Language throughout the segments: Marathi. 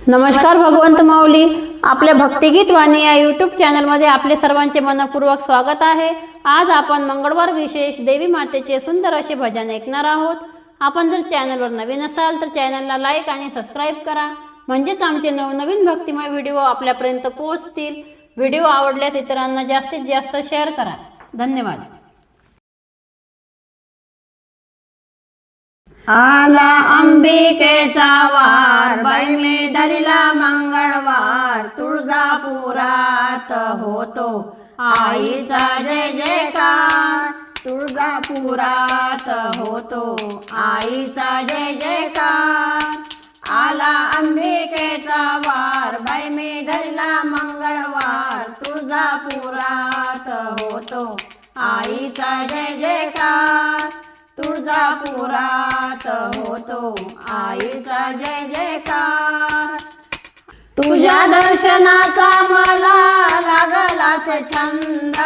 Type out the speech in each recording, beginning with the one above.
नमस्कार भगवंत माऊली, आपल्या भक्तिगीत वाणी या यूट्यूब चॅनलमध्ये आपले सर्वांचे मनपूर्वक स्वागत आहे। आज आपण मंगळवार विशेष देवी मातेचे सुंदर असे भजन ऐकणार आहोत। आपण जर चॅनलवर नवीन असाल तर चॅनलला लाईक आणि सबस्क्राईब करा, म्हणजेच आमचे नवनवीन भक्तिमय व्हिडिओ आपल्यापर्यंत पोहोचतील। व्हिडिओ आवडल्यास इतरांना जास्तीत जास्त शेअर करा। धन्यवाद। आला अंबिकेचा वार, बाई मी धरिला मंगळवार, तुळजापुरात होतो आईचा जय जयकार, तुळजापुरात होतो आईचा जय जयकार। आला अंबिकेचा वार, बाई मी धरिला मंगळवार, तुळजापुरात होतो आईचा जय जयकार, तुळजापुरात होतो आईचा जय जयकार। तुझ्या दर्शनाचा मला लागलासे छंद,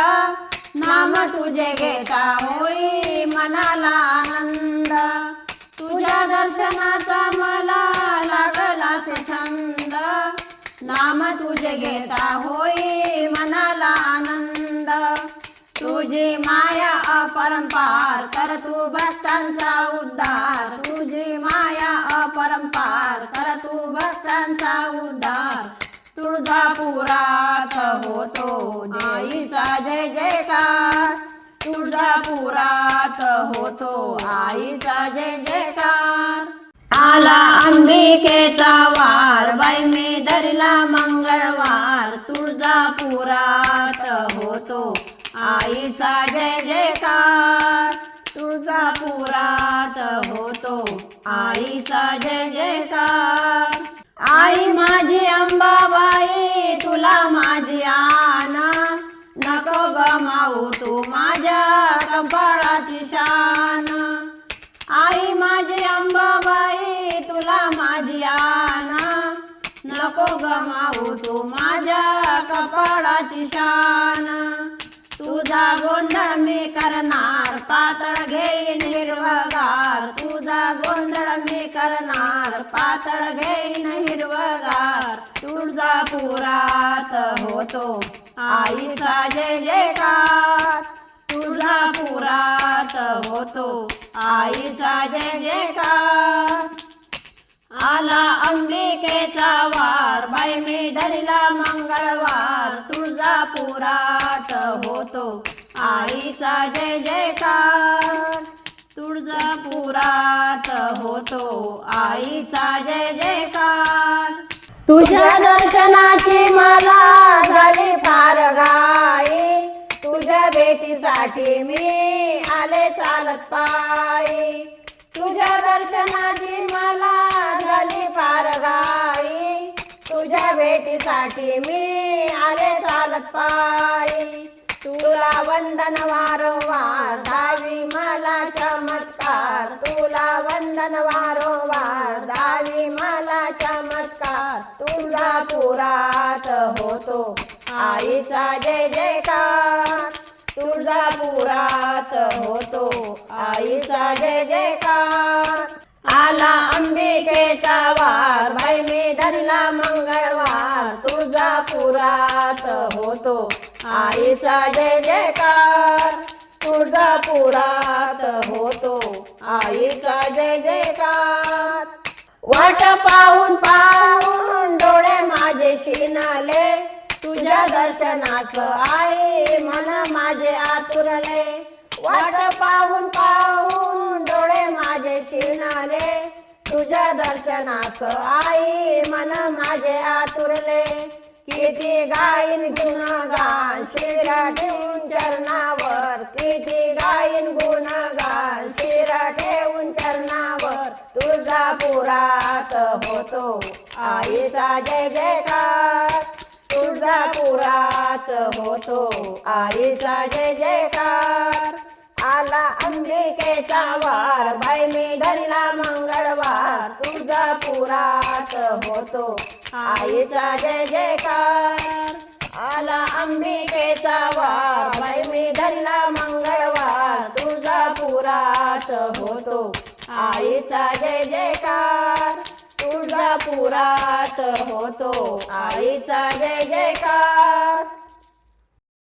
नाम तुझे घेता होई मनाला आनंद। तुझ्या दर्शनाचा मला लागलासे छंद, नाम तुझे घेता होई मनाला आनंद। तुझी माया अपरंपार, कर तू भक्तांचा उद्धार, तुझी माया अपरंपार, कर तू भक्तांचा उद्धार। तुळजापुरात होतो आईचा जय जयकार, तुळजापुरात होतो आईचा जय जयकार। आला अंबिकेचा वार, बाई मी धरिला मंगळवार, तुळजापुरात होतो आईचा जय जयकार, तुळजापुरात होतो आईचा जय जयकार। आई माझी अंबाबाई, तुला माझी आन, नको गमावू तू माझ्या कपाळाची शान। आई माझी अंबाबाई, तुला माझी आन, नको गमावू तू माझ्या कपाळाची शान। तुझा गोंधळ मी करणार, पातळ घेईन हिरवगार, तुझा गोंधळ मी करणार, पातळ घेईन हिरवगार। तुळजापुरात होतो आईचा जय जयकार, तुळजापुरात होतो आईचा जय जयकार। आला अंबिकेचा वार, बाई मी धरिला मंगळवार, तुळजापुरात होतो आईचा जय जयकार, तुळजापुरात होतो आईचा जय जयकार। तुझ्या दर्शनाची मला झाली फार घाई, तुझ्या भेटीसाठी मी आले चालत पायी। तुझ्या दर्शनाची मला झाली फार घाई, तुझ्या भेटीसाठी मी आले चालत पायी। तुला वंदन वारंवार, दावी मला चमत्कार, तुला वंदन वारंवार, दावी मला चमत्कार। तुळजापुरात होतो आईचा जय जयकार, तुळजापुरात होतो आईचा जय जयकार। आला अंबिकेचा वार, बाई मी धरिला मंगळवार, तुळजापुरात होतो आईचा जय जयकार, तुळजापुरात होतो आईचा जय जयकार। वाट पाहून पाहून डोळे माझे शिनाले, तुझ्या दर्शनाचं आई मन माझे आतुरले। वाट पाहून पाहून डोळे माझे शिनाले, तुझ्या दर्शनाचं आई मन माझे आतुरले। किती गाईन गुणगान शिर ठेवून चरणावर, किती गाईन गुणगान शिर ठेवून चरणावर। तुळजापुरात होतो आईचा जय जयकार, तुळजापुरात होतो आईचा जय जयकार। आला अंबिकेचा वार, बाई मी धरिला मंगळवार, तुळजापुरात होतो आईचा जय जयकार। आला अंबिकेचा वार, बाई मी धरिला मंगळवार, तुळजापुरात होतो आईचा जय जयकार, तुळजापुरात होतो आईचा जय जयकार.